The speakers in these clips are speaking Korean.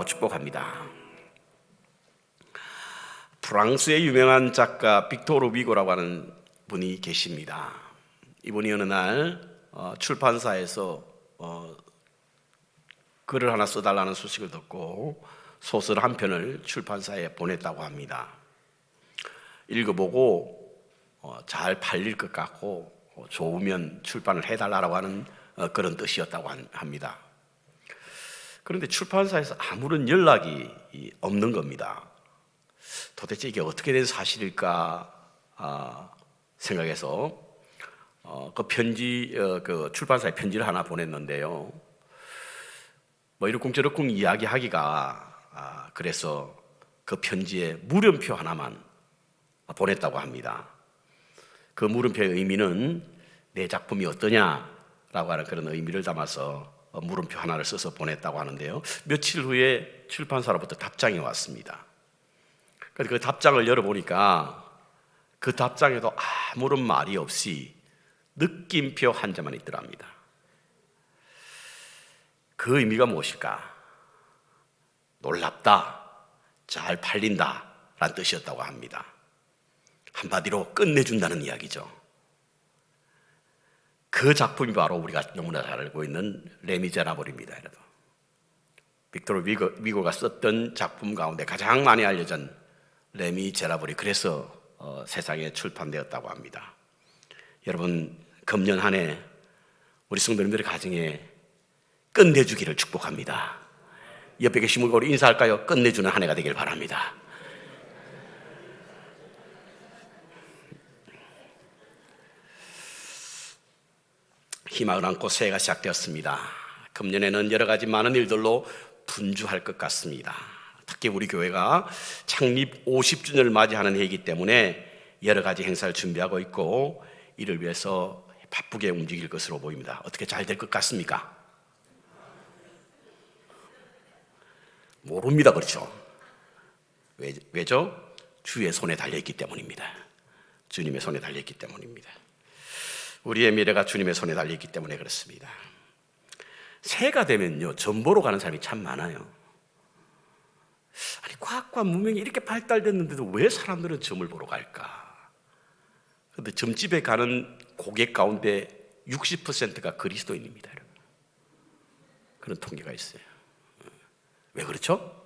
기도하고 축복합니다. 프랑스의 유명한 작가 빅토르 위고라고 하는 분이 계십니다. 이분이 어느 날 출판사에서 글을 하나 써달라는 소식을 듣고 소설 한 편을 출판사에 보냈다고 합니다. 읽어보고 잘 팔릴 것 같고 좋으면 출판을 해달라고 하는 그런 뜻이었다고 합니다. 그런데 출판사에서 아무런 연락이 없는 겁니다. 도대체 이게 어떻게 된 사실일까 생각해서 그 출판사에 편지를 하나 보냈는데요. 뭐 이러쿵저러쿵 이야기하기가 그래서 그 편지에 물음표 하나만 보냈다고 합니다. 그 물음표의 의미는 내 작품이 어떠냐라고 하는 그런 의미를 담아서 물음표 하나를 써서 보냈다고 하는데요. 며칠 후에 출판사로부터 답장이 왔습니다. 그 답장을 열어보니까 그 답장에도 아무런 말이 없이 느낌표 한 자만 있더랍니다. 그 의미가 무엇일까? 놀랍다, 잘 팔린다 라는 뜻이었다고 합니다. 한마디로 끝내준다는 이야기죠. 그 작품이 바로 우리가 너무나 잘 알고 있는 레미제라블입니다. 여러분, 빅토르 위고가 썼던 작품 가운데 가장 많이 알려진 레미제라블이 그래서 세상에 출판되었다고 합니다. 여러분, 금년 한 해 우리 성도님들의 가정에 끝내주기를 축복합니다. 옆에 계신 분과 우리 인사할까요? 끝내주는 한 해가 되길 바랍니다. 희망을 안고 새해가 시작되었습니다. 금년에는 여러 가지 많은 일들로 분주할 것 같습니다. 특히 우리 교회가 창립 50주년을 맞이하는 해이기 때문에 여러 가지 행사를 준비하고 있고 이를 위해서 바쁘게 움직일 것으로 보입니다. 어떻게 잘 될 것 같습니까? 모릅니다. 그렇죠? 왜죠? 주의 손에 달려있기 때문입니다. 주님의 손에 달려있기 때문입니다. 우리의 미래가 주님의 손에 달려있기 때문에 그렇습니다. 새해가 되면요, 점 보러 가는 사람이 참 많아요. 아니, 과학과 문명이 이렇게 발달됐는데도 왜 사람들은 점을 보러 갈까? 그런데 점집에 가는 고객 가운데 60%가 그리스도인입니다. 여러분. 그런 통계가 있어요. 왜 그렇죠?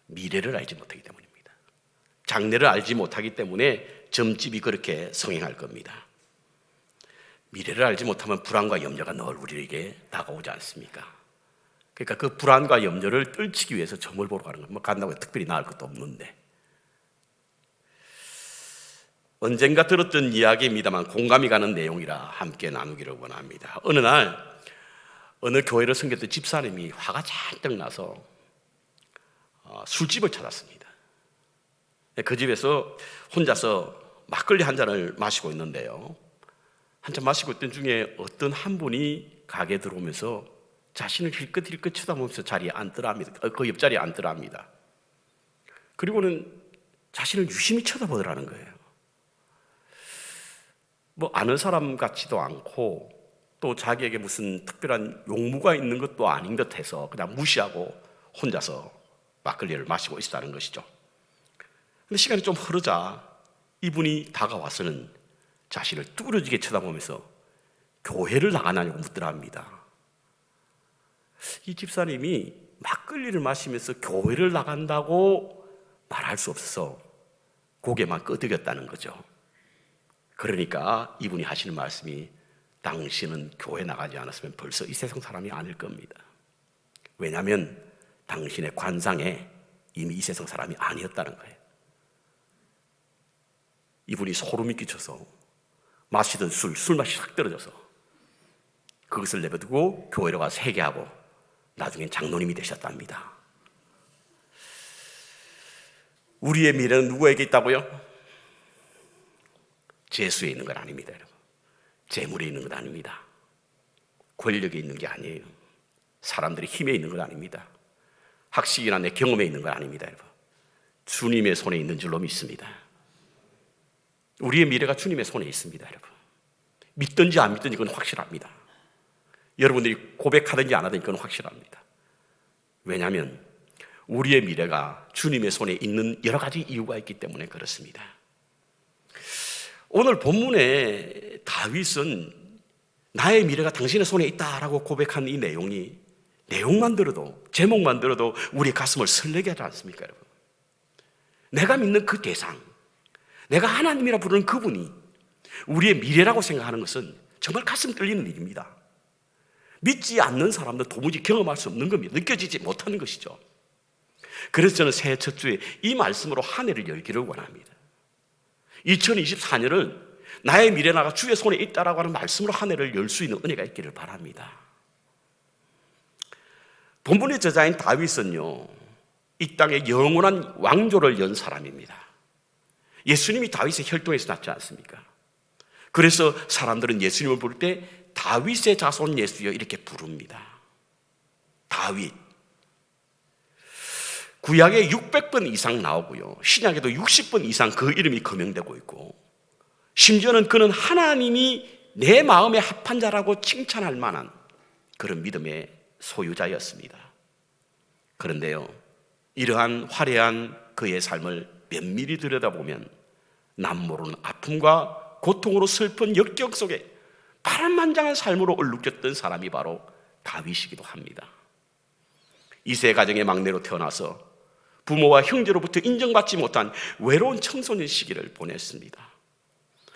미래를 알지 못하기 때문입니다. 장래를 알지 못하기 때문에 점집이 그렇게 성행할 겁니다. 미래를 알지 못하면 불안과 염려가 늘 우리에게 다가오지 않습니까? 그러니까 그 불안과 염려를 떨치기 위해서 점을 보러 가는 거예요. 뭐 간다고 특별히 나을 것도 없는데. 언젠가 들었던 이야기입니다만 공감이 가는 내용이라 함께 나누기를 원합니다. 어느 날 어느 교회를 섬겼던 집사님이 화가 잔뜩 나서 술집을 찾았습니다. 그 집에서 혼자서 막걸리 한 잔을 마시고 있는데요, 한참 마시고 있던 중에 어떤 한 분이 가게에 들어오면서 자신을 힐끗힐끗 쳐다보면서 자리에 앉더랍니다. 그 옆자리에 앉더랍니다. 그리고는 자신을 유심히 쳐다보더라는 거예요. 뭐 아는 사람 같지도 않고 또 자기에게 무슨 특별한 용무가 있는 것도 아닌 듯해서 그냥 무시하고 혼자서 막걸리를 마시고 있었다는 것이죠. 근데 시간이 좀 흐르자 이분이 다가와서는 자신을 뚫어지게 쳐다보면서 교회를 나가냐고 묻더랍니다. 이 집사님이 막걸리를 마시면서 교회를 나간다고 말할 수 없어서 고개만 끄덕였다는 거죠. 그러니까 이분이 하시는 말씀이 당신은 교회 나가지 않았으면 벌써 이 세상 사람이 아닐 겁니다. 왜냐하면 당신의 관상에 이미 이 세상 사람이 아니었다는 거예요. 이분이 소름이 끼쳐서 마시던 술맛이 싹 떨어져서 그것을 내버두고 교회로 가서 회개하고 나중엔 장로님이 되셨답니다. 우리의 미래는 누구에게 있다고요? 재수에 있는 건 아닙니다. 여러분. 재물에 있는 건 아닙니다. 권력에 있는 게 아니에요. 사람들의 힘에 있는 건 아닙니다. 학식이나 내 경험에 있는 건 아닙니다. 여러분. 주님의 손에 있는 줄로 믿습니다. 우리의 미래가 주님의 손에 있습니다. 여러분. 믿든지 안 믿든지 그건 확실합니다. 여러분들이 고백하든지 안 하든지 그건 확실합니다. 왜냐하면 우리의 미래가 주님의 손에 있는 여러 가지 이유가 있기 때문에 그렇습니다. 오늘 본문에 다윗은 나의 미래가 당신의 손에 있다라고 고백한 이 내용이 내용만 들어도, 제목만 들어도 우리 가슴을 설레게 하지 않습니까, 여러분? 내가 믿는 그 대상, 내가 하나님이라 부르는 그분이 우리의 미래라고 생각하는 것은 정말 가슴 떨리는 일입니다. 믿지 않는 사람들 도무지 경험할 수 없는 겁니다. 느껴지지 못하는 것이죠. 그래서 저는 새해 첫 주에 이 말씀으로 한 해를 열기를 원합니다. 2024년을 나의 미래가 주의 손에 있다라고 하는 말씀으로 한 해를 열 수 있는 은혜가 있기를 바랍니다. 본문의 저자인 다윗은요, 이 땅에 영원한 왕조를 연 사람입니다. 예수님이 다윗의 혈통에서 났지 않습니까? 그래서 사람들은 예수님을 부를 때 다윗의 자손 예수여 이렇게 부릅니다. 다윗. 구약에 600번 이상 나오고요, 신약에도 60번 이상 그 이름이 거명되고 있고, 심지어는 그는 하나님이 내 마음에 합한 자라고 칭찬할 만한 그런 믿음의 소유자였습니다. 그런데요, 이러한 화려한 그의 삶을 면밀히 들여다보면 남모르는 아픔과 고통으로 슬픈 역경 속에 파란만장한 삶으로 얼룩졌던 사람이 바로 다윗이기도 합니다. 2세 가정의 막내로 태어나서 부모와 형제로부터 인정받지 못한 외로운 청소년 시기를 보냈습니다.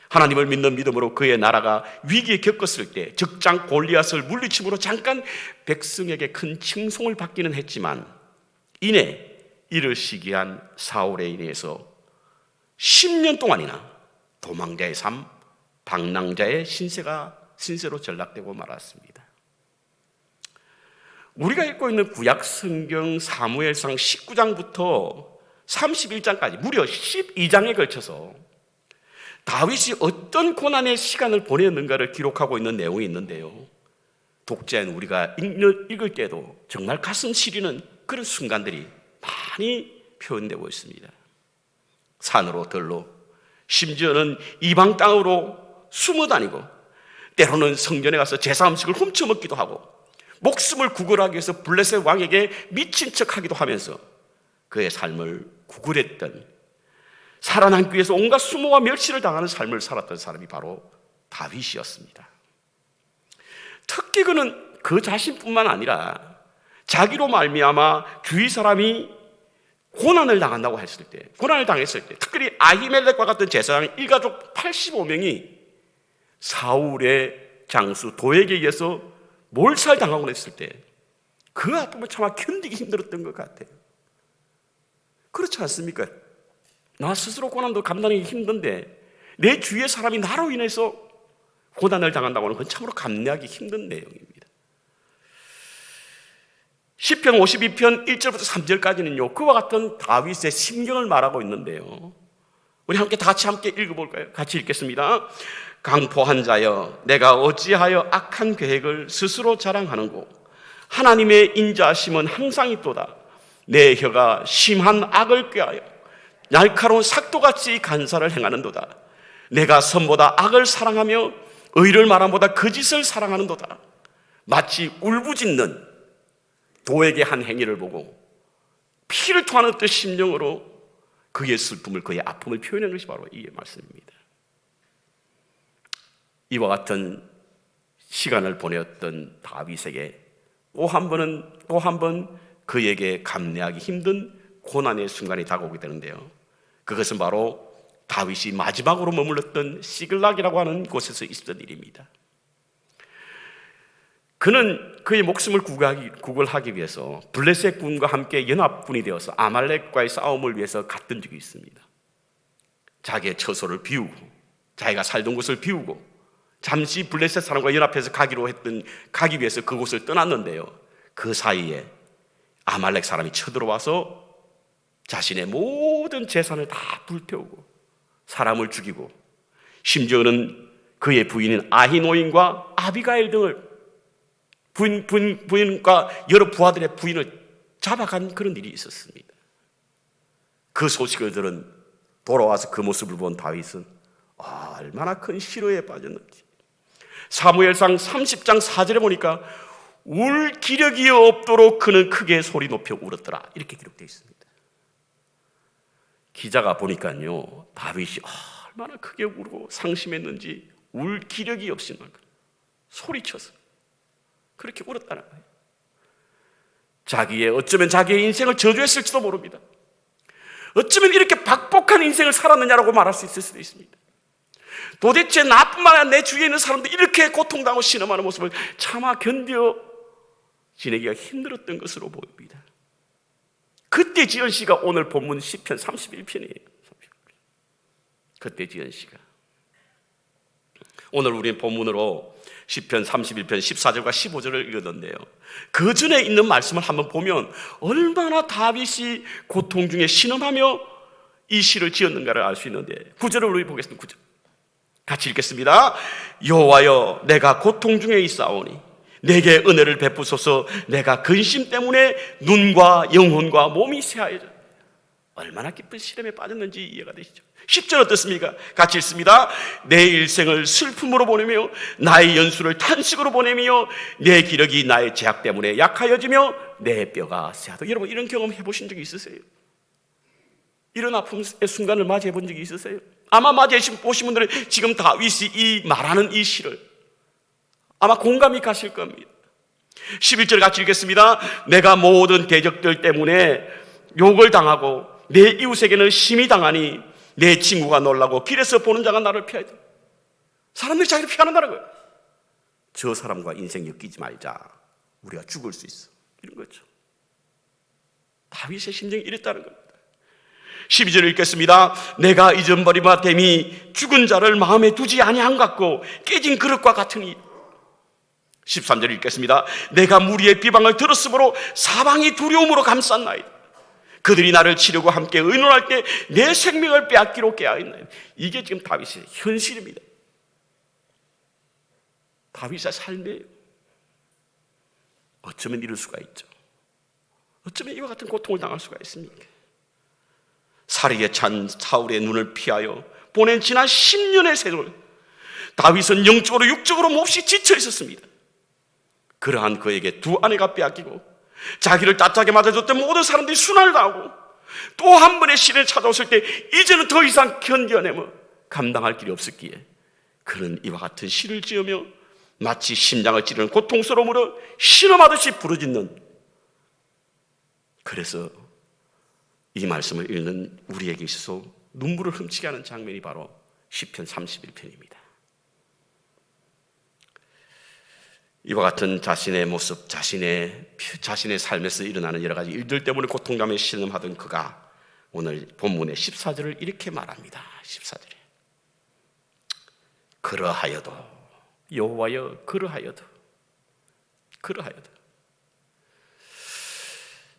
하나님을 믿는 믿음으로 그의 나라가 위기에 겪었을 때 적장 골리앗을 물리침으로 잠깐 백성에게 큰 칭송을 받기는 했지만 이내 이를 시기한 사울에 인해서 10년 동안이나 도망자의 삶, 방랑자의 신세로 전락되고 말았습니다. 우리가 읽고 있는 구약 성경 사무엘상 19장부터 31장까지 무려 12장에 걸쳐서 다윗이 어떤 고난의 시간을 보냈는가를 기록하고 있는 내용이 있는데요, 독자인 우리가 읽을 때도 정말 가슴 시리는 그런 순간들이 많이 표현되고 있습니다. 산으로 들로, 심지어는 이방 땅으로 숨어 다니고, 때로는 성전에 가서 제사 음식을 훔쳐먹기도 하고, 목숨을 구걸하기 위해서 블레셋 왕에게 미친 척하기도 하면서 그의 삶을 구걸했던, 살아남기 위해서 온갖 수모와 멸시를 당하는 삶을 살았던 사람이 바로 다윗이었습니다. 특히 그는 그 자신뿐만 아니라 자기로 말미암아 주위 사람이 고난을 당했을 때 특별히 아히멜렉과 같은 제사장 일가족 85명이 사울의 장수 도에게 의해서 몰살당하고 했을 때 그 아픔을 차마 견디기 힘들었던 것 같아요. 그렇지 않습니까? 나 스스로 고난도 감당하기 힘든데 내 주위의 사람이 나로 인해서 고난을 당한다고 하는 건 참으로 감내하기 힘든 내용입니다. 시편 52편 1절부터 3절까지는요, 그와 같은 다윗의 심경을 말하고 있는데요, 우리 함께 읽어볼까요? 같이 읽겠습니다. 강포한 자여, 내가 어찌하여 악한 계획을 스스로 자랑하는고, 하나님의 인자하심은 항상 있도다. 내 혀가 심한 악을 꾀하여 날카로운 삭도같이 간사를 행하는도다. 내가 선보다 악을 사랑하며 의를 말함보다 거짓을 사랑하는도다. 마치 울부짖는 도에게 한 행위를 보고 피를 토하는 듯 심령으로 그의 슬픔을, 그의 아픔을 표현한 것이 바로 이 말씀입니다. 이와 같은 시간을 보내었던 다윗에게 또 한 번 그에게 감내하기 힘든 고난의 순간이 다가오게 되는데요, 그것은 바로 다윗이 마지막으로 머물렀던 시글락이라고 하는 곳에서 있었던 일입니다. 그는 그의 목숨을 구걸하기 위해서 블레셋 군과 함께 연합군이 되어서 아말렉과의 싸움을 위해서 갔던 적이 있습니다. 자기의 처소를 비우고 자기가 살던 곳을 비우고 잠시 블레셋 사람과 연합해서 가기 위해서 그곳을 떠났는데요, 그 사이에 아말렉 사람이 쳐들어와서 자신의 모든 재산을 다 불태우고 사람을 죽이고, 심지어는 그의 부인인 아히노임과 아비가일 등을 부인과 여러 부하들의 부인을 잡아간 그런 일이 있었습니다. 그 소식을 들은 돌아와서 그 모습을 본 다윗은 얼마나 큰 시로에 빠졌는지, 사무엘상 30장 4절에 보니까 울 기력이 없도록 그는 크게 소리 높여 울었더라. 이렇게 기록되어 있습니다. 기자가 보니까요, 다윗이 얼마나 크게 울고 상심했는지 울 기력이 없이 소리쳐서 그렇게 울었다는 거예요. 어쩌면 자기의 인생을 저주했을지도 모릅니다. 어쩌면 이렇게 박복한 인생을 살았느냐라고 말할 수 있을 수도 있습니다. 도대체 나뿐만 아니라 내 주위에 있는 사람들 이렇게 고통당하고 신음하는 모습을 차마 견뎌 지내기가 힘들었던 것으로 보입니다. 그때 지은 시가 오늘 본문 시편 31편이에요. 그때 지은 시가. 오늘 우리는 본문으로 시편 31편 14절과 15절을 읽었는데요, 그 전에 있는 말씀을 한번 보면 얼마나 다윗이 고통 중에 신음하며 이 시를 지었는가를 알 수 있는데, 9절을 우리 보겠습니다. 9절 같이 읽겠습니다. 여호와여, 내가 고통 중에 있사오니 내게 은혜를 베푸소서. 내가 근심 때문에 눈과 영혼과 몸이 쇠하여져. 얼마나 깊은 시름에 빠졌는지 이해가 되시죠? 10절 어떻습니까? 같이 읽습니다. 내 일생을 슬픔으로 보내며 나의 연수를 탄식으로 보내며 내 기력이 나의 죄악 때문에 약하여지며 내 뼈가 쇠하다. 여러분, 이런 경험 해보신 적이 있으세요? 이런 아픔의 순간을 맞이해 본 적이 있으세요? 아마 맞이해 보신 분들은 지금 다윗이 이 말하는 이 시를 아마 공감이 가실 겁니다. 11절 같이 읽겠습니다. 내가 모든 대적들 때문에 욕을 당하고 내 이웃에게는 심히 당하니 내 친구가 놀라고 길에서 보는 자가 나를 피하여. 사람들이 자기를 피하는다는 거예요. 저 사람과 인생 엮이지 말자, 우리가 죽을 수 있어, 이런 거죠. 다윗의 심정이 이랬다는 겁니다. 12절 읽겠습니다. 내가 잊어버리마 됨이 죽은 자를 마음에 두지 아니한 같고 깨진 그릇과 같으니. 13절 읽겠습니다. 내가 무리의 비방을 들었으므로 사방이 두려움으로 감쌌나이다. 그들이 나를 치려고 함께 의논할 때 내 생명을 빼앗기로 깨어있나이다. 이게 지금 다윗의 현실입니다. 다윗의 삶이에요. 어쩌면 이럴 수가 있죠. 어쩌면 이와 같은 고통을 당할 수가 있습니까? 살이에 찬 사울의 눈을 피하여 보낸 지난 10년의 세월, 다윗은 영적으로 육적으로 몹시 지쳐 있었습니다. 그러한 그에게 두 아내가 빼앗기고 자기를 따뜻하게 맞아줬던 모든 사람들이 순환을 당하고 또 한 번의 시련이 찾아왔을 때 이제는 더 이상 견뎌내며 감당할 길이 없었기에 그는 이와 같은 시를 지으며 마치 심장을 찌르는 고통스러움으로 신음하듯이 부르짖는, 그래서 이 말씀을 읽는 우리에게 있어서 눈물을 훔치게 하는 장면이 바로 시편 31편입니다. 이와 같은 자신의 모습, 자신의 삶에서 일어나는 여러 가지 일들 때문에 고통감에 신음하던 그가 오늘 본문의 14절을 이렇게 말합니다. 14절에 그러하여도, 여호와여, 그러하여도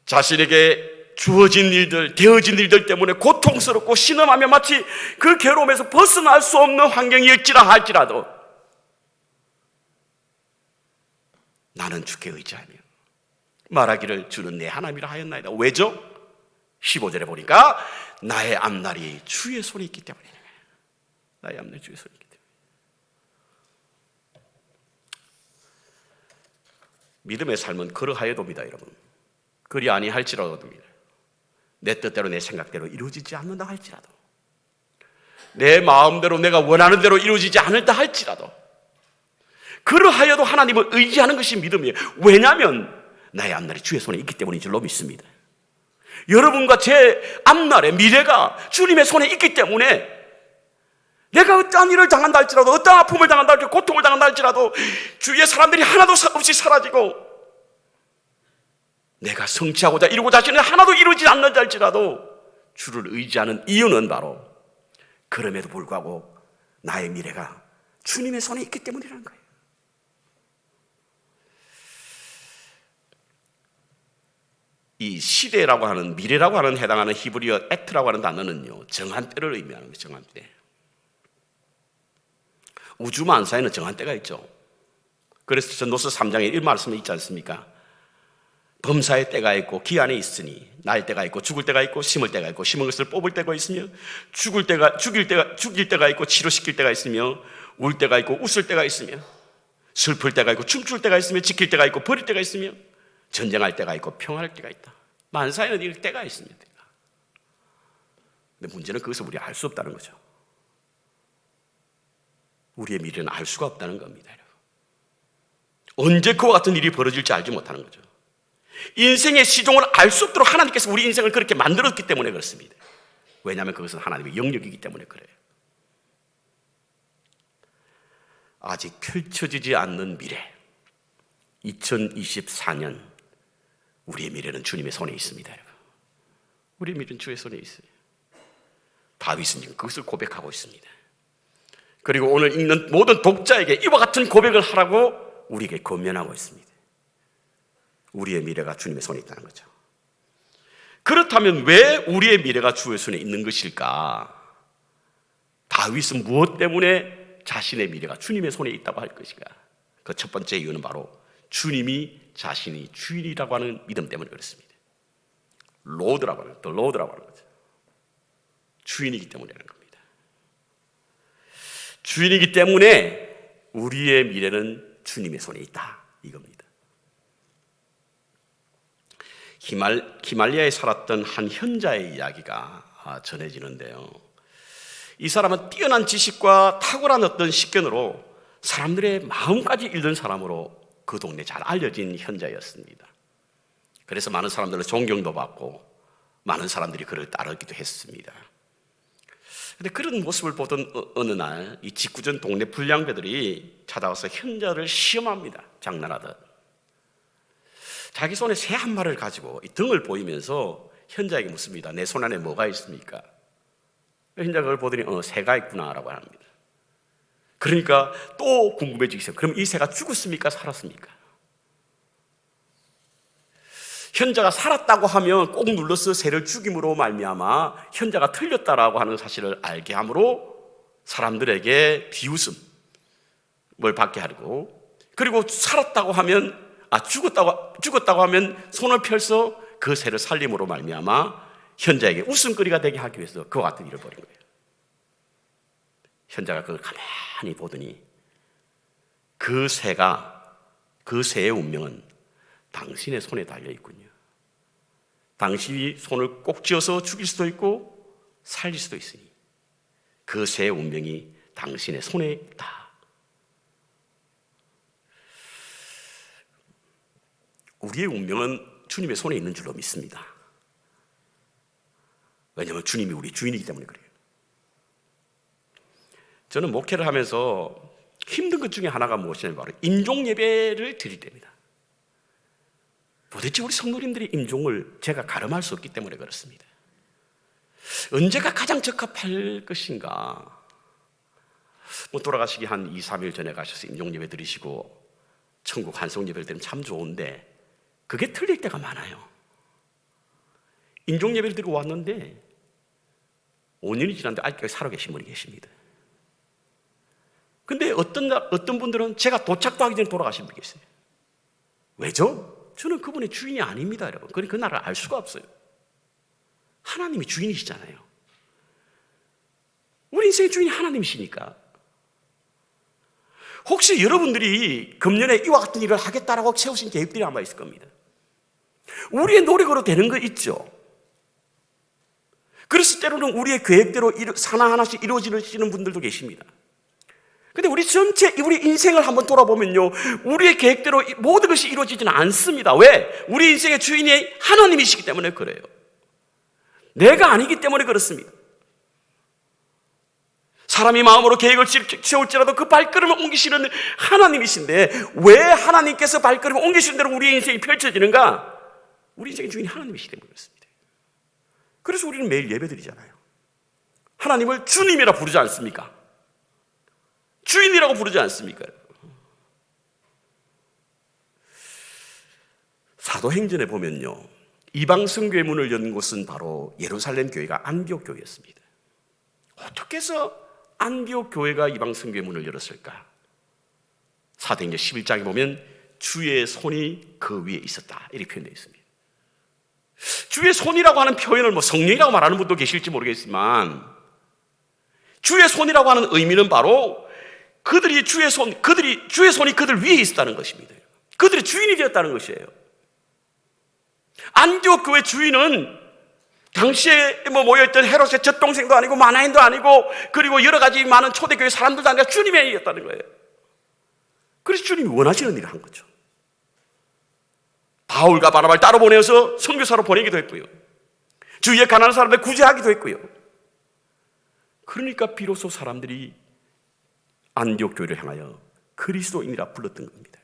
자신에게 주어진 일들, 되어진 일들 때문에 고통스럽고 신음하며 마치 그 괴로움에서 벗어날 수 없는 환경일지라 할지라도 나는 주께 의지하며 말하기를 주는 내 하나님이라 하였나이다. 왜죠? 15절에 보니까 나의 앞날이 주의 손에 있기 때문이다. 나의 앞날이 주의 손에 있기 때문에. 믿음의 삶은 그러하여도입니다, 여러분. 그리 아니할지라도입니다. 내 뜻대로 내 생각대로 이루어지지 않는다 할지라도, 내 마음대로 내가 원하는 대로 이루어지지 않을다 할지라도 그러하여도 하나님을 의지하는 것이 믿음이에요. 왜냐하면 나의 앞날이 주의 손에 있기 때문인 줄로 믿습니다. 여러분과 제 앞날의 미래가 주님의 손에 있기 때문에 내가 어떠한 일을 당한다 할지라도, 어떠한 아픔을 당한다 할지라도, 고통을 당한다 할지라도, 주위의 사람들이 하나도 없이 사라지고 내가 성취하고자 이루고자 하시는 하나도 이루지 않는다 할지라도 주를 의지하는 이유는 바로 그럼에도 불구하고 나의 미래가 주님의 손에 있기 때문이라는 거예요. 이 시대라고 하는, 미래라고 하는 해당하는 히브리어 에트라고 하는 단어는요, 정한 때를 의미하는 거예요. 정한 때. 우주 만사에는 정한 때가 있죠. 그래서 전도서 3장에 이 말씀이 있지 않습니까? 범사의 때가 있고 기한이 있으니 날 때가 있고 죽을 때가 있고 심을 때가 있고 심은 것을 뽑을 때가 있으며 죽일 때가 있고 치료시킬 때가 있으며 울 때가 있고 웃을 때가 있으며 슬플 때가 있고 춤출 때가 있으며 지킬 때가 있고 버릴 때가 있으며 전쟁할 때가 있고 평화할 때가 있다. 만사에는 이럴 때가 있습니다. 근데 문제는 그것을 우리가 알 수 없다는 거죠. 우리의 미래는 알 수가 없다는 겁니다. 언제 그와 같은 일이 벌어질지 알지 못하는 거죠. 인생의 시종을 알 수 없도록 하나님께서 우리 인생을 그렇게 만들었기 때문에 그렇습니다. 왜냐하면 그것은 하나님의 영역이기 때문에 그래요. 아직 펼쳐지지 않는 미래, 2024년, 우리의 미래는 주님의 손에 있습니다. 여러분. 우리의 미래는 주의 손에 있어요. 다윗은 지금 그것을 고백하고 있습니다. 그리고 오늘 읽는 모든 독자에게 이와 같은 고백을 하라고 우리에게 권면하고 있습니다. 우리의 미래가 주님의 손에 있다는 거죠. 그렇다면 왜 우리의 미래가 주의 손에 있는 것일까? 다윗은 무엇 때문에 자신의 미래가 주님의 손에 있다고 할 것인가? 그 첫 번째 이유는 바로 주님이 자신이 주인이라고 하는 믿음 때문에 그렇습니다. 로드라고 하는, 더 로드라고 하는 거죠. 주인이기 때문이라는 겁니다. 주인이기 때문에 우리의 미래는 주님의 손에 있다, 이겁니다. 히말리아에 살았던 한 현자의 이야기가 전해지는데요. 이 사람은 뛰어난 지식과 탁월한 어떤 식견으로 사람들의 마음까지 읽는 사람으로 그 동네에 잘 알려진 현자였습니다. 그래서 많은 사람들은 존경도 받고 많은 사람들이 그를 따르기도 했습니다. 그런데 그런 모습을 보던 어느 날 이 직구전 동네 불량배들이 찾아와서 현자를 시험합니다. 장난하듯. 자기 손에 새 한 마리를 가지고 이 등을 보이면서 현자에게 묻습니다. 내 손 안에 뭐가 있습니까? 현자가 그걸 보더니 새가 있구나라고 합니다. 그러니까 또 궁금해지기 시작해요. 그럼 이 새가 죽었습니까? 살았습니까? 현자가 살았다고 하면 꼭 눌러서 새를 죽임으로 말미암아 현자가 틀렸다라고 하는 사실을 알게 함으로 사람들에게 비웃음을 받게 하고, 그리고 살았다고 하면 죽었다고 하면 손을 펼서 그 새를 살림으로 말미암아 현자에게 웃음거리가 되게 하기 위해서 그와 같은 일을 벌인 거예요. 현자가 그걸 가만히 보더니 그 새의 운명은 당신의 손에 달려 있군요. 당신이 손을 꼭 쥐어서 죽일 수도 있고 살릴 수도 있으니 그 새의 운명이 당신의 손에 있다. 우리의 운명은 주님의 손에 있는 줄로 믿습니다. 왜냐하면 주님이 우리 주인이기 때문에 그래요. 저는 목회를 하면서 힘든 것 중에 하나가 무엇이냐면 바로 임종 예배를 드릴 때입니다. 도대체 우리 성도님들이 임종을 제가 가름할 수 없기 때문에 그렇습니다. 언제가 가장 적합할 것인가? 돌아가시기 한 2, 3일 전에 가셔서 임종 예배 드리시고 천국 환송 예배를 드리면 참 좋은데 그게 틀릴 때가 많아요. 임종 예배를 드리고 왔는데 5년이 지났는데 아직까지 살아계신 분이 계십니다. 근데 어떤 분들은 제가 도착도 하기 전에 돌아가신 분이 계세요. 왜죠? 저는 그분의 주인이 아닙니다, 여러분. 그러니 그 나라를 알 수가 없어요. 하나님이 주인이시잖아요. 우리 인생의 주인이 하나님이시니까. 혹시 여러분들이 금년에 이와 같은 일을 하겠다라고 세우신 계획들이 아마 있을 겁니다. 우리의 노력으로 되는 거 있죠. 그래서 때로는 우리의 계획대로 하나하나씩 이루어지는 분들도 계십니다. 근데 우리 인생을 한번 돌아보면요, 우리의 계획대로 모든 것이 이루어지지는 않습니다. 왜? 우리 인생의 주인이 하나님이시기 때문에 그래요. 내가 아니기 때문에 그렇습니다. 사람이 마음으로 계획을 세울지라도 그 발걸음을 옮기시는 하나님이신데 왜 하나님께서 발걸음을 옮기시는 대로 우리의 인생이 펼쳐지는가? 우리 인생의 주인이 하나님이시기 때문에 그렇습니다. 그래서 우리는 매일 예배드리잖아요. 하나님을 주님이라 부르지 않습니까? 주인이라고 부르지 않습니까? 사도행전에 보면요, 이방 성교의 문을 연 곳은 바로 예루살렘 교회가 안디옥 교회였습니다. 어떻게 해서 안디옥 교회가 이방 성교의 문을 열었을까? 사도행전 11장에 보면 주의 손이 그 위에 있었다, 이렇게 표현되어 있습니다. 주의 손이라고 하는 표현을 성령이라고 말하는 분도 계실지 모르겠지만 주의 손이라고 하는 의미는 바로 그들이 주의 손이 그들 위에 있었다는 것입니다. 그들의 주인이 되었다는 것이에요. 안디옥 교회 주인은 당시에 모여있던 헤롯의 젖동생도 아니고 마나인도 아니고 그리고 여러 가지 많은 초대교회 사람들도 아니라 주님의 일이었다는 거예요. 그래서 주님이 원하시는 일을 한 거죠. 바울과 바나바를 따로 보내어서 선교사로 보내기도 했고요. 주위에 가난한 사람들 구제하기도 했고요. 그러니까 비로소 사람들이 안디옥 교회를 향하여 그리스도인이라 불렀던 겁니다.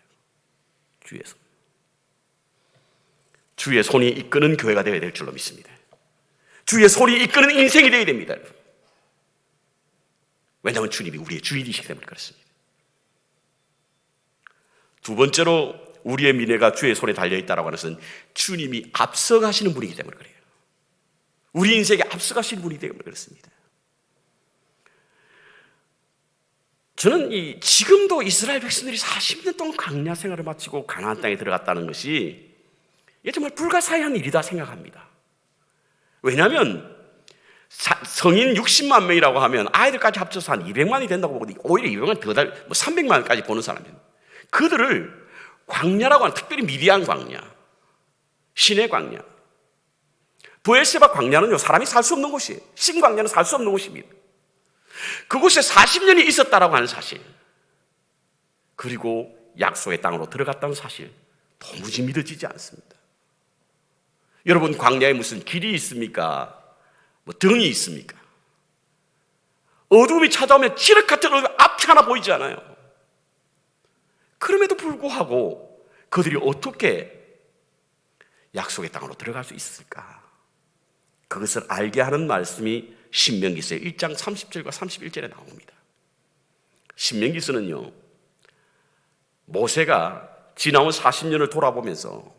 주의 손이 이끄는 교회가 되어야 될 줄로 믿습니다. 주의 손이 이끄는 인생이 되어야 됩니다. 왜냐하면 주님이 우리의 주인이시기 때문에 그렇습니다. 두 번째로 우리의 미래가 주의 손에 달려있다고 하는 것은 주님이 앞서가시는 분이기 때문에 그래요. 우리 인생에 앞서가시는 분이기 때문에 그렇습니다. 저는 지금도 이스라엘 백성들이 40년 동안 광야 생활을 마치고 가나안 땅에 들어갔다는 것이 이게 정말 불가사의한 일이다 생각합니다. 왜냐하면 성인 60만 명이라고 하면 아이들까지 합쳐서 한 200만이 된다고 보거든요. 오히려 200만 더 달, 300만까지 보는 사람이에요. 그들을 광야라고 하는, 특별히 미디안 광야, 시내 광야, 브엘세바 광야는요 사람이 살 수 없는 곳이에요. 신 광야는 살 수 없는 곳입니다. 그곳에 40년이 있었다라고 하는 사실, 그리고 약속의 땅으로 들어갔다는 사실, 도무지 믿어지지 않습니다. 여러분, 광야에 무슨 길이 있습니까? 등이 있습니까? 어둠이 찾아오면 칠흑 같은 어둠이 앞이 하나 보이지 않아요. 그럼에도 불구하고 그들이 어떻게 약속의 땅으로 들어갈 수 있을까? 그것을 알게 하는 말씀이 신명기서의 1장 30절과 31절에 나옵니다. 신명기서는요, 모세가 지나온 40년을 돌아보면서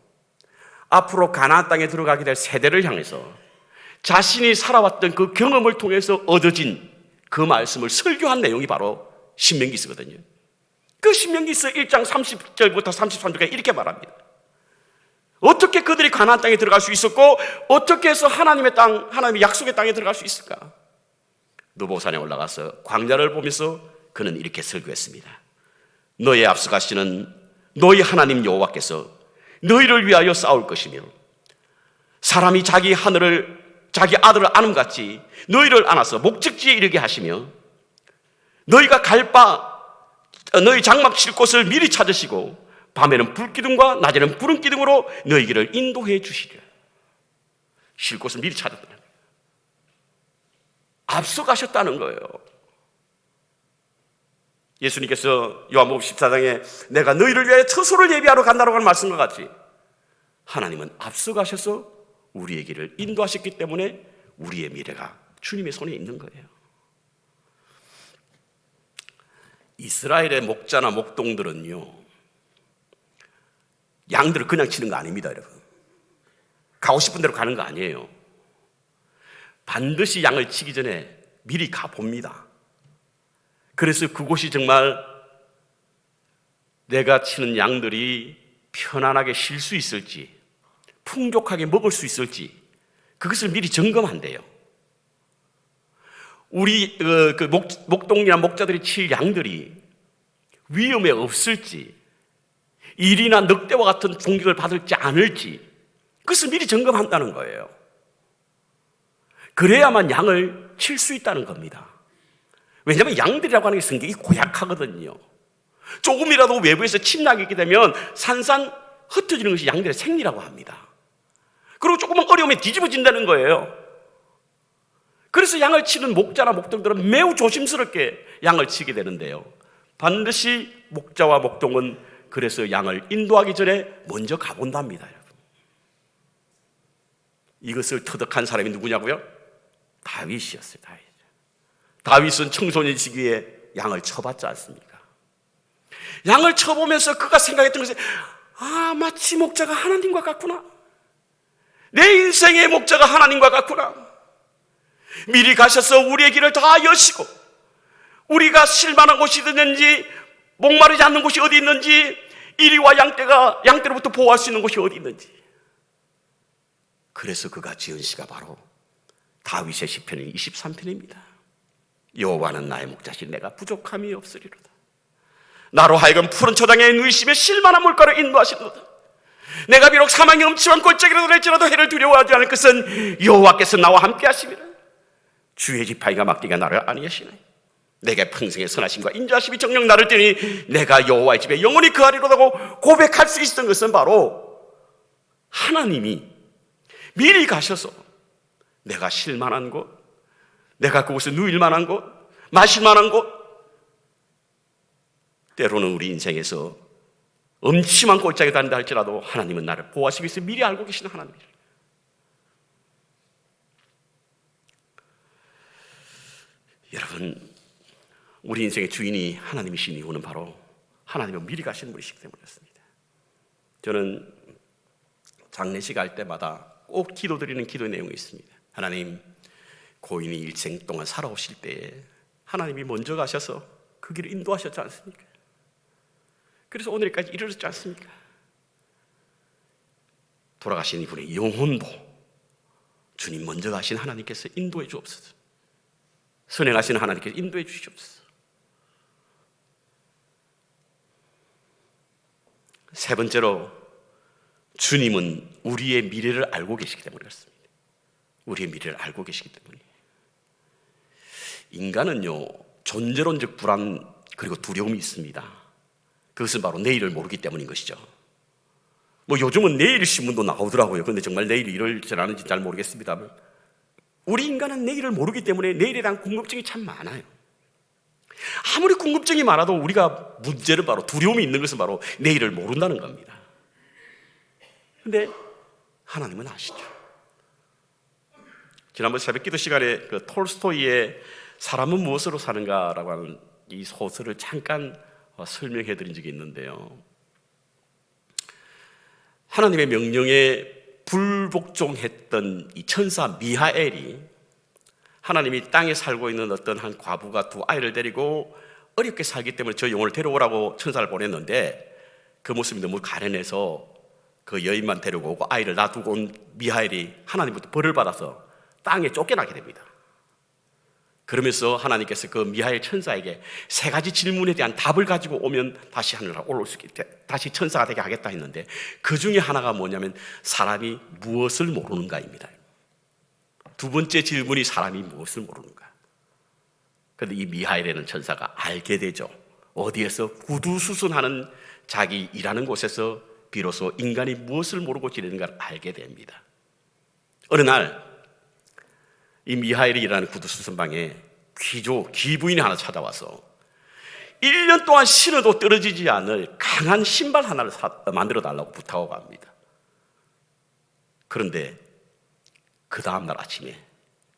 앞으로 가나안 땅에 들어가게 될 세대를 향해서 자신이 살아왔던 그 경험을 통해서 얻어진 그 말씀을 설교한 내용이 바로 신명기서거든요. 그 신명기서 1장 30절부터 33절까지 이렇게 말합니다. 어떻게 그들이 가나안 땅에 들어갈 수 있었고 어떻게 해서 하나님의 땅, 하나님의 약속의 땅에 들어갈 수 있을까? 느보산에 올라가서 광야를 보면서 그는 이렇게 설교했습니다. 너의 앞서가시는 너희 하나님 여호와께서 너희를 위하여 싸울 것이며 사람이 자기 아들을 안음같이 너희를 안아서 목적지에 이르게 하시며 너희가 너희 장막 칠 곳을 미리 찾으시고 밤에는 불기둥과 낮에는 푸른 기둥으로 너희 길을 인도해 주시리라. 쉴 곳을 미리 찾았다는 거예요. 앞서가셨다는 거예요. 예수님께서 요한복음 14장에 내가 너희를 위하여 처소를 예비하러 간다라고 하는 말씀과 같이 하나님은 앞서가셔서 우리의 길을 인도하셨기 때문에 우리의 미래가 주님의 손에 있는 거예요. 이스라엘의 목자나 목동들은요, 양들을 그냥 치는 거 아닙니다, 여러분. 가고 싶은 대로 가는 거 아니에요. 반드시 양을 치기 전에 미리 가봅니다. 그래서 그곳이 정말 내가 치는 양들이 편안하게 쉴 수 있을지, 풍족하게 먹을 수 있을지, 그것을 미리 점검한대요. 우리 목동이나 목자들이 칠 양들이 위험에 없을지, 일이나 늑대와 같은 공격을 받을지 않을지, 그것을 미리 점검한다는 거예요. 그래야만 양을 칠 수 있다는 겁니다. 왜냐하면 양들이라고 하는 게 성격이 고약하거든요. 조금이라도 외부에서 침략이 있게 되면 산산 흩어지는 것이 양들의 생리라고 합니다. 그리고 조금만 어려우면 뒤집어진다는 거예요. 그래서 양을 치는 목자나 목동들은 매우 조심스럽게 양을 치게 되는데요, 반드시 목자와 목동은 그래서 양을 인도하기 전에 먼저 가본답니다. 여러분. 이것을 터득한 사람이 누구냐고요? 다윗이었어요. 다윗은 청소년 시기에 양을 쳐봤지 않습니까? 양을 쳐보면서 그가 생각했던 것이, 마치 목자가 하나님과 같구나. 내 인생의 목자가 하나님과 같구나. 미리 가셔서 우리의 길을 다 여시고 우리가 실만한 곳이 있는지, 목마르지 않는 곳이 어디 있는지, 이리와 양떼로부터 보호할 수 있는 곳이 어디 있는지. 그래서 그가 지은 시가 바로 다윗의 시편 23편입니다. 여호와는 나의 목자시니 내가 부족함이 없으리로다. 나로 하여금 푸른 초장에 누이심에 실만한 물가로 인도하시도다. 내가 비록 사망의 음침한 골짜기라도 될지라도 해를 두려워하지 않을 것은 여호와께서 나와 함께 하심이라. 주의 지팡이가 막대기가 나를 안위하시나이다. 내게 평생의 선하심과 인자하심이 정녕 나를 떼니 내가 여호와의 집에 영원히 거하리로다고 고백할 수 있었던 것은 바로 하나님이 미리 가셔서 내가 쉴 만한 곳, 내가 그곳에 누일 만한 곳, 마실 만한 곳, 때로는 우리 인생에서 음침한 골짜기 다닌다 할지라도 하나님은 나를 보호하시기 위해서 미리 알고 계시는 하나님이에요. 여러분, 우리 인생의 주인이 하나님이신 이유는 바로 하나님은 미리 가시는 분이시기 때문이었습니다. 저는 장례식 할 때마다 꼭 기도드리는 기도의 내용이 있습니다. 하나님, 고인이 일생 동안 살아오실 때에 하나님이 먼저 가셔서 그 길을 인도하셨지 않습니까? 그래서 오늘까지 이르렀지 않습니까? 돌아가신 이분의 영혼도 주님 먼저 가신 하나님께서 인도해 주옵소서. 선행하시는 하나님께서 인도해 주시옵소서. 세 번째로, 주님은 우리의 미래를 알고 계시기 때문에 그렇습니다. 우리의 미래를 알고 계시기 때문에. 인간은요, 존재론적 불안 그리고 두려움이 있습니다. 그것은 바로 내일을 모르기 때문인 것이죠. 요즘은 내일 신문도 나오더라고요. 그런데 정말 내일이 이럴지라는지 잘 모르겠습니다만, 우리 인간은 내일을 모르기 때문에 내일에 대한 궁금증이 참 많아요. 아무리 궁금증이 많아도 우리가 문제는 바로 두려움이 있는 것은 바로 내일을 모른다는 겁니다. 그런데 하나님은 아시죠. 지난번 새벽기도 시간에 그 톨스토이의 사람은 무엇으로 사는가라고 하는 이 소설을 잠깐 설명해 드린 적이 있는데요, 하나님의 명령에 불복종했던 이 천사 미하엘이 하나님이 땅에 살고 있는 어떤 한 과부가 두 아이를 데리고 어렵게 살기 때문에 저 영혼을 데려오라고 천사를 보냈는데, 그 모습이 너무 가련해서 그 여인만 데려오고 아이를 놔두고 온 미하엘이 하나님부터 벌을 받아서 땅에 쫓겨나게 됩니다. 그러면서 하나님께서 그 미하엘 천사에게 세 가지 질문에 대한 답을 가지고 오면 다시 하늘로 올라올 수 있게, 다시 천사가 되게 하겠다 했는데, 그 중에 하나가 뭐냐면 사람이 무엇을 모르는가입니다. 두 번째 질문이 사람이 무엇을 모르는가. 그런데 이 미하엘이라는 천사가 알게 되죠. 어디에서 구두수순하는 자기 일하는 곳에서 비로소 인간이 무엇을 모르고 지내는가를 알게 됩니다. 어느 날 이 미하엘이 일하는 구두수선방에 귀부인이 하나 찾아와서 1년 동안 신어도 떨어지지 않을 강한 신발 하나를 만들어 달라고 부탁하고 합니다. 그런데 그 다음날 아침에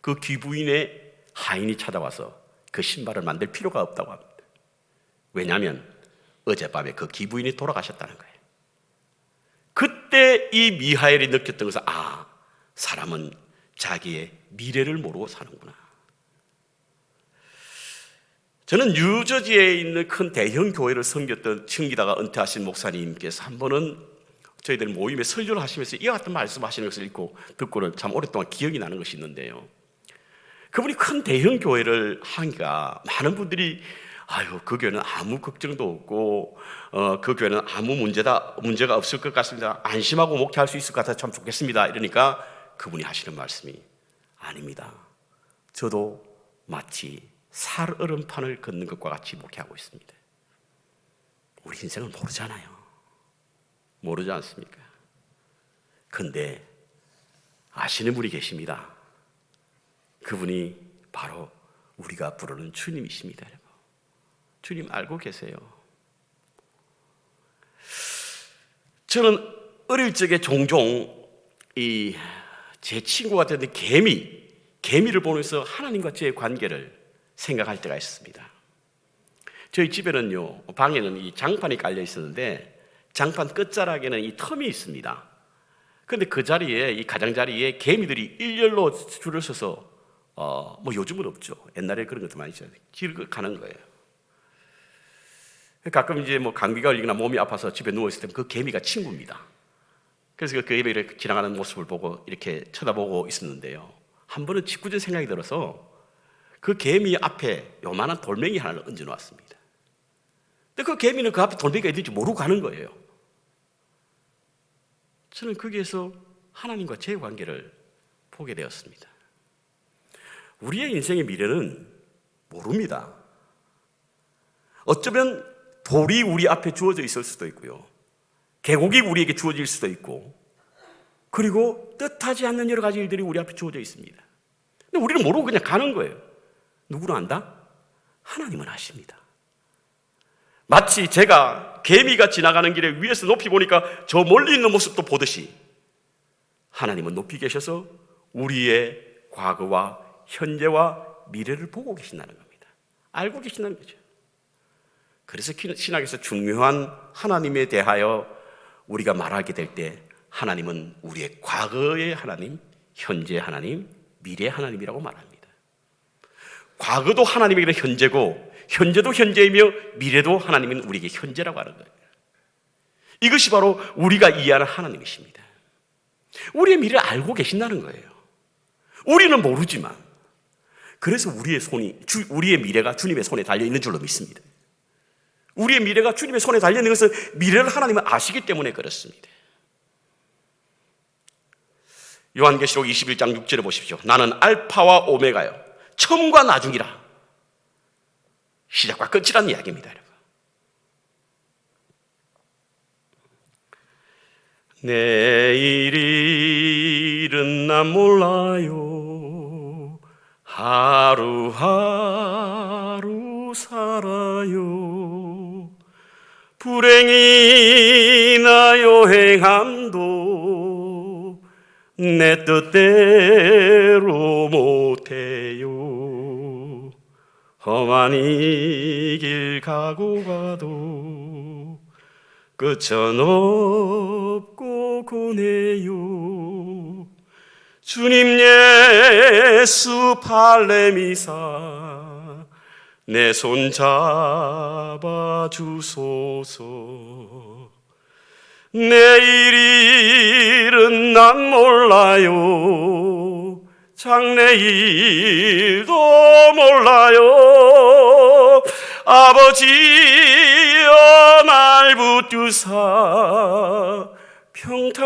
그 귀부인의 하인이 찾아와서 그 신발을 만들 필요가 없다고 합니다. 왜냐하면 어젯밤에 그 귀부인이 돌아가셨다는 거예요. 그때 이 미하엘이 느꼈던 것은, 사람은 자기의 미래를 모르고 사는구나. 저는 뉴저지에 있는 큰 대형 교회를 섬겼던 청기다가 은퇴하신 목사님께서 한 번은 저희들 모임에 설교를 하시면서 이와 같은 말씀하시는 것을 듣고는 참 오랫동안 기억이 나는 것이 있는데요, 그분이 큰 대형 교회를 하니까 많은 분들이 그 교회는 아무 걱정도 없고 그 교회는 아무 문제가 없을 것 같습니다. 안심하고 목회할 수 있을 것 같아서 참 좋겠습니다. 이러니까 그분이 하시는 말씀이, 아닙니다. 저도 마치 살얼음판을 걷는 것과 같이 목회하고 있습니다. 우리 인생을 모르잖아요. 모르지 않습니까? 그런데 아시는 분이 계십니다. 그분이 바로 우리가 부르는 주님이십니다. 주님 알고 계세요. 저는 어릴 적에 종종 제 친구가 되는 개미를 보면서 하나님과 저의 관계를 생각할 때가 있습니다. 저희 집에는요, 방에는 이 장판이 깔려 있었는데 장판 끝자락에는 이 텀이 있습니다. 그런데 그 자리에, 이 가장자리에 개미들이 일렬로 줄을 서서 요즘은 없죠. 옛날에 그런 것도 많이 있어요. 길을 가는 거예요. 가끔 이제 감기가 걸리거나 몸이 아파서 집에 누워있을 때 그 개미가 친구입니다. 그래서 그 개미를 지나가는 모습을 보고 이렇게 쳐다보고 있었는데요, 한 번은 짓궂은 생각이 들어서 그 개미 앞에 요만한 돌멩이 하나를 얹어 놓았습니다. 근데 그 개미는 그 앞에 돌멩이가 있는지 모르고 가는 거예요. 저는 거기에서 하나님과 제 관계를 보게 되었습니다. 우리의 인생의 미래는 모릅니다. 어쩌면 돌이 우리 앞에 주어져 있을 수도 있고요, 계곡이 우리에게 주어질 수도 있고, 그리고 뜻하지 않는 여러 가지 일들이 우리 앞에 주어져 있습니다. 근데 우리는 모르고 그냥 가는 거예요. 누구는 안다? 하나님은 아십니다. 마치 제가 개미가 지나가는 길에 위에서 높이 보니까 저 멀리 있는 모습도 보듯이 하나님은 높이 계셔서 우리의 과거와 현재와 미래를 보고 계신다는 겁니다. 알고 계신다는 거죠. 그래서 신학에서 중요한 하나님에 대하여 우리가 말하게 될 때 하나님은 우리의 과거의 하나님, 현재의 하나님, 미래의 하나님이라고 말합니다. 과거도 하나님에게는 현재고, 현재도 현재이며 미래도 하나님은 우리에게 현재라고 하는 거예요. 이것이 바로 우리가 이해하는 하나님이십니다. 우리의 미래를 알고 계신다는 거예요. 우리는 모르지만, 그래서 우리의 미래가 주님의 손에 달려있는 줄로 믿습니다. 우리의 미래가 주님의 손에 달려있는 것은 미래를 하나님은 아시기 때문에 그렇습니다. 요한계시록 21장 6절에 보십시오. 나는 알파와 오메가요, 처음과 나중이라. 시작과 끝이라는 이야기입니다, 여러분. 내일 일은 난 몰라요. 하루하루 살아요. 불행이나 여행함도 내 뜻대로 못해요. 험한 이 길 가고 가도 끝은 없고 고네요. 주님 예수 발레미사 내 손 잡아 주소서. 내일 일은 난 몰라요. 장래일도 몰라요. 아버지여 날 붙드사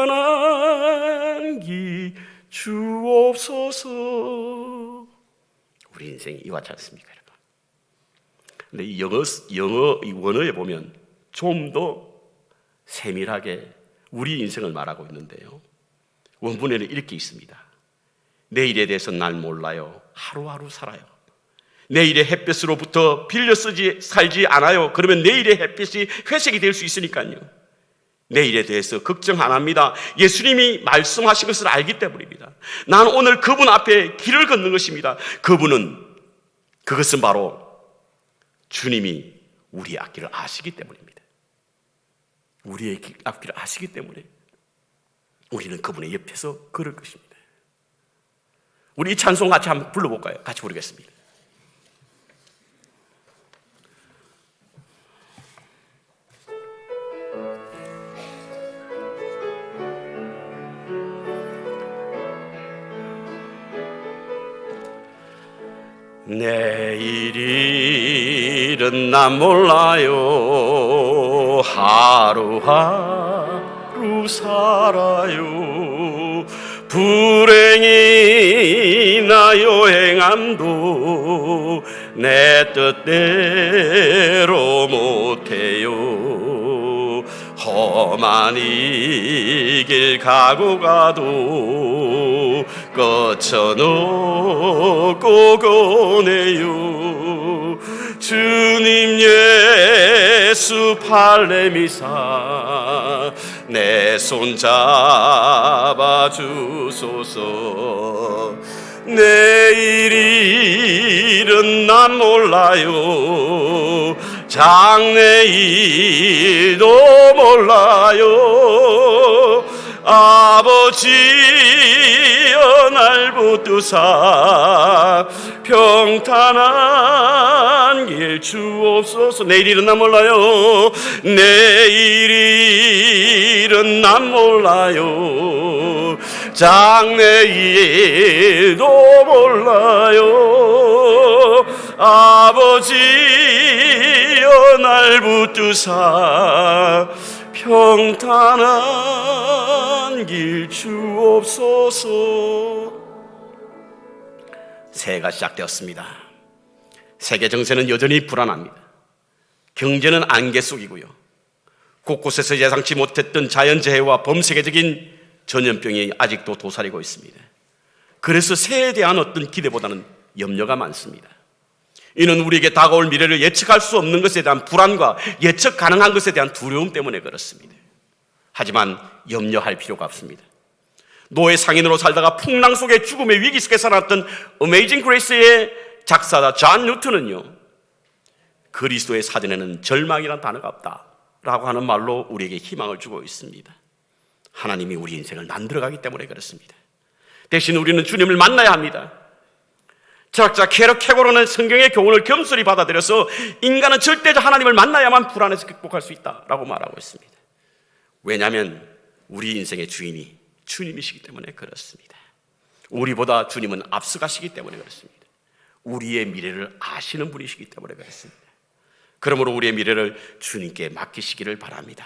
평탄한 길 주옵소서. 우리 인생이 이와 같지 않습니까, 여러분? 근데 이 영어 이 원어에 보면 좀 더 세밀하게 우리 인생을 말하고 있는데요, 원문에는 이렇게 있습니다. 내일에 대해서 날 몰라요. 하루하루 살아요. 내일의 햇볕으로부터 빌려 살지 않아요. 그러면 내일의 햇빛이 회색이 될 수 있으니까요. 내일에 대해서 걱정 안 합니다. 예수님이 말씀하신 것을 알기 때문입니다. 나는 오늘 그분 앞에 길을 걷는 것입니다. 그것은 바로 주님이 우리의 앞길을 아시기 때문입니다. 우리의 앞길을 아시기 때문에 우리는 그분의 옆에서 걸을 것입니다. 우리 이 찬송 같이 한번 불러볼까요? 같이 부르겠습니다. 내일 일은 난 몰라요. 하루하루 살아요. 불행이나 여행함도 내 뜻대로 못해요. 험한 이 길 가고 가도 끝은 없고 고네요. 주님 예수 발레미사 내 손 잡아 주소서. 내일 일은 난 몰라요. 장래일도 몰라요. 아버지여 날 붙드사 평탄한 길 주옵소서. 내일 일은 난 몰라요. 내일 일은 난 몰라요. 장래일도 몰라요. 아버지여 날 붙드사 평탄한 길 주옵소서. 새해가 시작되었습니다. 세계 정세는 여전히 불안합니다. 경제는 안개 속이고요. 곳곳에서 예상치 못했던 자연재해와 범세계적인 전염병이 아직도 도사리고 있습니다. 그래서 새해에 대한 어떤 기대보다는 염려가 많습니다. 이는 우리에게 다가올 미래를 예측할 수 없는 것에 대한 불안과 예측 가능한 것에 대한 두려움 때문에 그렇습니다. 하지만 염려할 필요가 없습니다. 노예 상인으로 살다가 풍랑 속에 죽음의 위기 속에 살았던 어메이징 그레이스의 작사자 존 뉴턴은요, 그리스도의 사전에는 절망이라는 단어가 없다라고 하는 말로 우리에게 희망을 주고 있습니다. 하나님이 우리 인생을 만들어가기 때문에 그렇습니다. 대신 우리는 주님을 만나야 합니다. 철학자 케러 케고로는 성경의 교훈을 겸손히 받아들여서 인간은 절대적 하나님을 만나야만 불안에서 극복할 수 있다라고 말하고 있습니다. 왜냐하면 우리 인생의 주인이 주님이시기 때문에 그렇습니다. 우리보다 주님은 앞서가시기 때문에 그렇습니다. 우리의 미래를 아시는 분이시기 때문에 그렇습니다. 그러므로 우리의 미래를 주님께 맡기시기를 바랍니다.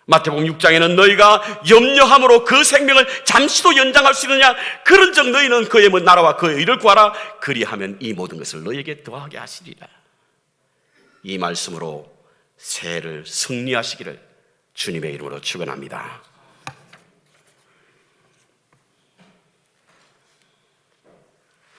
마태복음 6장에는 너희가 염려함으로 그 생명을 잠시도 연장할 수 있느냐, 그런즉 너희는 그의 나라와 그의 의를 구하라, 그리하면 이 모든 것을 너희에게 더하게 하시리라. 이 말씀으로 새해를 승리하시기를 주님의 이름으로 축원합니다.